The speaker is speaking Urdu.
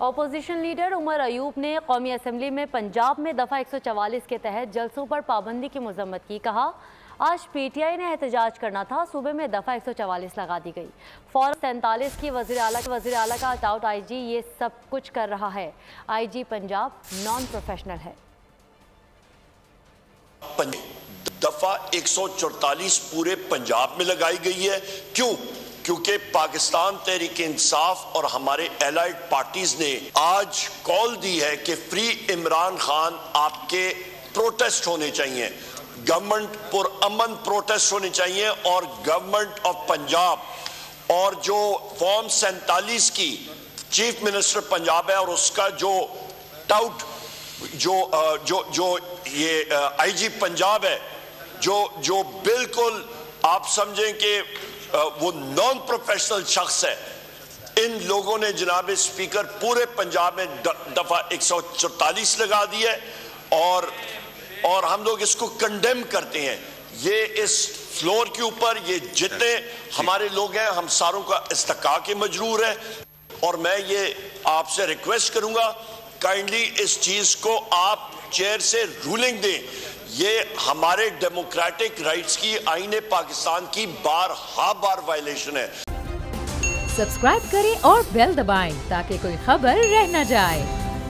اپوزیشن لیڈر عمر ایوب نے قومی اسمبلی میں پنجاب میں دفعہ 144 کے تحت جلسوں پر پابندی کی مذمت کی. کہا آج پی ٹی آئی نے احتجاج کرنا تھا, صوبے میں دفعہ 144 لگا دی گئی. فوراً 47 کی وزیر اعلیٰ کا ٹاؤٹ آئی جی یہ سب کچھ کر رہا ہے. آئی جی پنجاب نان پروفیشنل ہے. دفعہ 144 پورے پنجاب میں لگائی گئی ہے. کیونکہ پاکستان تحریک انصاف اور ہمارے الائیڈ پارٹیز نے آج کال دی ہے کہ فری عمران خان آپ کے پروٹیسٹ ہونے چاہیے, گورنمنٹ پر امن پروٹیسٹ ہونے چاہیے, اور گورنمنٹ آف پنجاب اور جو فارم 47 کی چیف منسٹر پنجاب ہے اور اس کا جو ٹاؤٹ جو یہ آئی جی پنجاب ہے جو بالکل آپ سمجھیں کہ وہ نان پروفیشنل شخص ہے, ان لوگوں نے جناب اسپیکر پورے پنجاب میں دفعہ 144 لگا دی ہے, اور ہم لوگ اس کو کنڈیم کرتے ہیں. یہ اس فلور کے اوپر یہ جتنے ہمارے لوگ ہیں ہم ساروں کا استحقاق کے مجرور ہے, اور میں یہ آپ سے ریکویسٹ کروں گا کائنڈلی اس چیز کو آپ چیئر سے رولنگ دیں. یہ ہمارے ڈیموکریٹک رائٹس کی آئین پاکستان کی بار وائلیشن ہے. سبسکرائب کریں اور بیل دبائیں تاکہ کوئی خبر رہ نہ جائے.